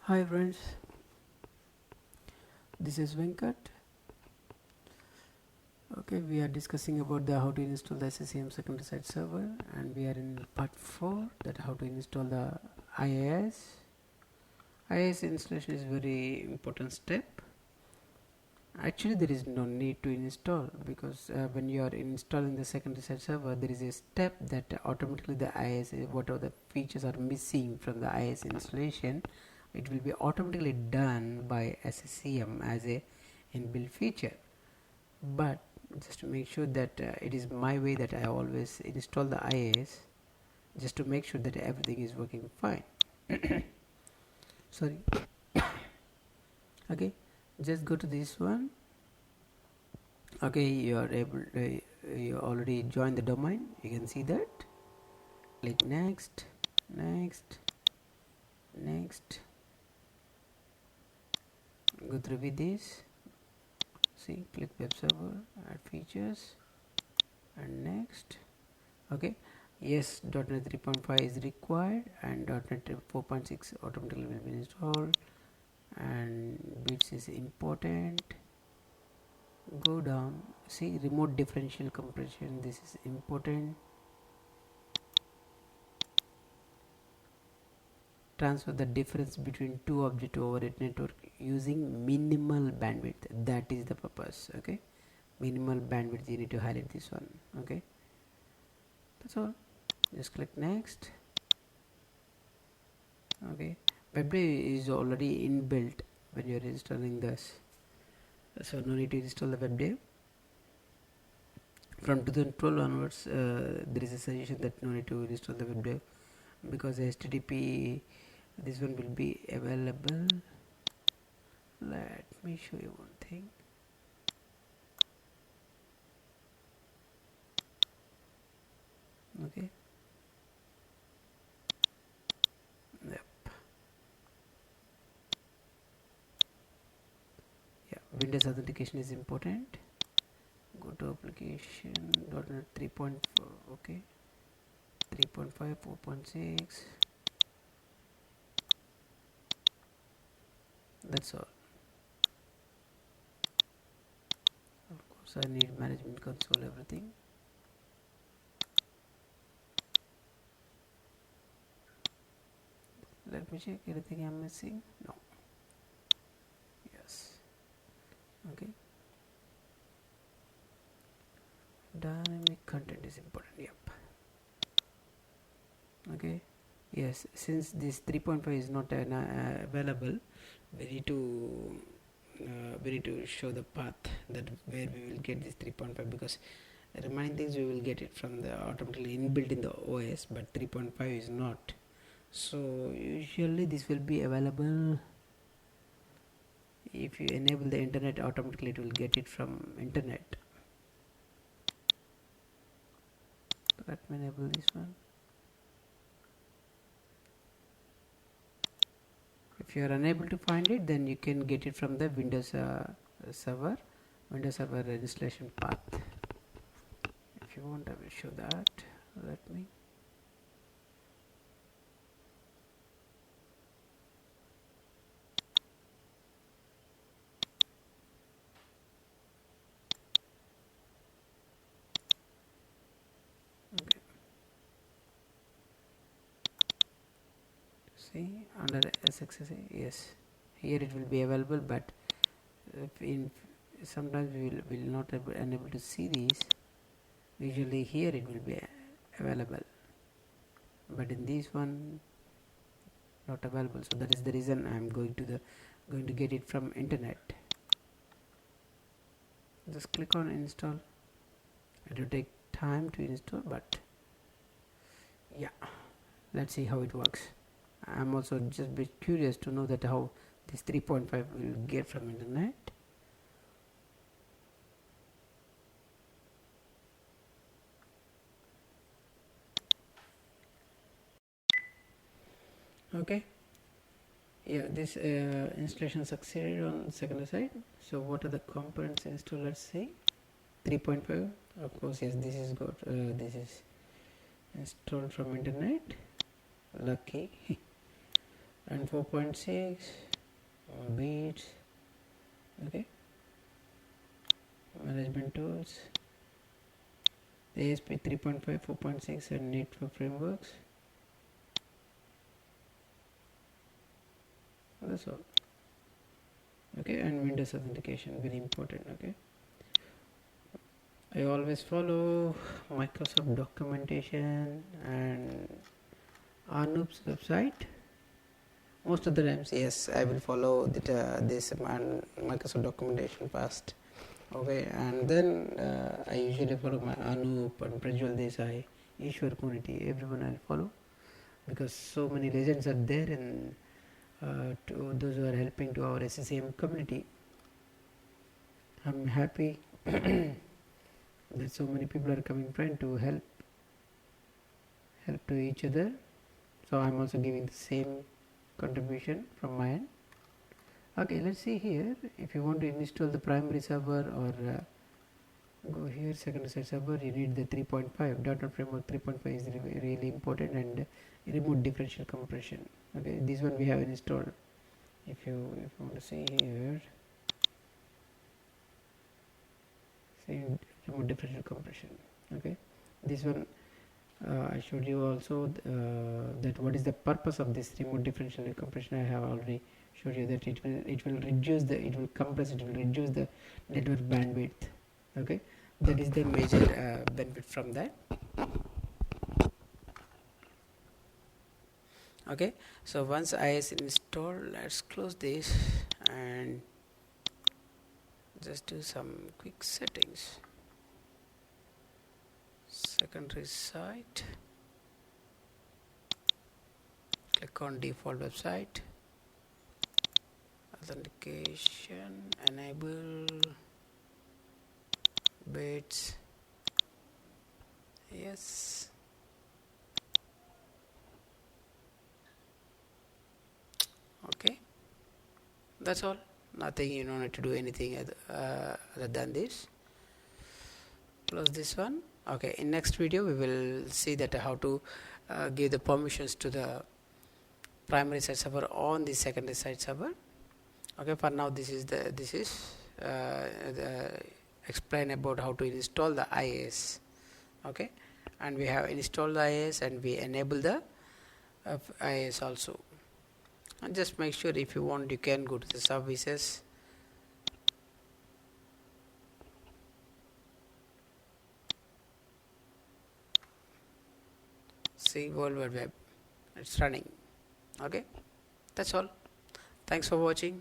Hi friends, this is Venkat. Okay, we are discussing about the how to install the SCCM Secondary site server, and we are in part 4, that how to install the IIS. IIS installation is very important step. Actually, there is no need to install, because when you are installing the secondary site server, there is a step that automatically the IIS, whatever the features are missing from the IIS installation, it will be automatically done by SCCM as a inbuilt feature. But just to make sure that it is my way, that I always install the IIS just to make sure that everything is working fine. Sorry. Okay, just go to this one. Okay, you are able to, you already joined the domain, you can see that. Click next, next, next, go through with this. See, click web server, add features, and next. Okay, yes, .NET 3.5 is required, and .NET 4.6 automatically will be installed, and bits is important. Go down, see remote differential compression, this is important. Transfer the difference between two objects over a network using minimal bandwidth, that is the purpose. Okay, minimal bandwidth, you need to highlight this one. Okay, that's all. Just click next. Okay, WebDrive is already inbuilt when you are installing this, so no need to install the WebDrive. From 2012 onwards, there is a suggestion that no need to install the WebDrive, because HTTP, this one will be available. Let me show you one thing. Okay, yep, yeah, Windows authentication is important. Go to application .NET 3.4. okay, 3.5, 4.6, that's all. Of course I need management console, everything. Let me check anything I'm missing. No. Yes. Okay, dynamic content is important. Yep. Okay, yes, since this 3.5 is not available, we need to show the path that where we will get this 3.5, because remaining things we will get it from the automatically inbuilt in the OS, but 3.5 is not. So usually this will be available if you enable the internet, automatically it will get it from internet. Let me enable this one. If you are unable to find it, then you can get it from the Windows server installation path. If you want, I will show that. Let me. Okay. See, under SCCM, yes, here it will be available, but sometimes we will not unable to see these. Usually here it will be available, but in this one not available. So that is the reason I am going to get it from internet. Just click on install. It will take time to install, but yeah, let's see how it works. I'm also just a bit curious to know that how this 3.5 will get from internet. Okay, yeah, this installation succeeded on secondary side. So what are the components installed? Let's say 3.5, of course, yes, this is got this is installed from internet. Lucky. and 4.6 beats. Okay, management tools, ASP 3.5, 4.6 and need for frameworks. That's all. Okay, and Windows authentication, very important. Okay, I always follow Microsoft documentation and Anoop's website. Most of the times, yes, I will follow this Microsoft documentation first. Okay, and then I usually follow my Anoop and Prajwal Desai, Ishwar Kuniti, everyone I follow, because so many legends are there, and to those who are helping to our SCCM community. I'm happy that so many people are coming trying to help to each other. So I'm also giving the same contribution from my end. Okay, let's see here. If you want to install the primary server or go here secondary site server, you need the 3.5 .NET Framework 3.5 is really important, and remote differential compression. Okay, this one we have installed. If you want to see here, see remote differential compression. Okay, this one I showed you also that what is the purpose of this remote differential compression. I have already showed you that it will reduce the, it will compress, it will reduce the network bandwidth. Okay, that is the major benefit from that. Okay, so once IIS installed, let's close this and just do some quick settings. Secondary site, click on default website, authentication, enable bits, yes. Okay, that's all. Nothing, you don't need to do anything other than this. Close this one. Okay, in next video we will see that how to give the permissions to the primary site server on the secondary site server. Okay, for now this is explain about how to install the IIS. Okay, and we have installed the IIS and we enable the IIS also. And just make sure, if you want, you can go to the services. See, World Wide Web, it's running. Okay, that's all. Thanks for watching.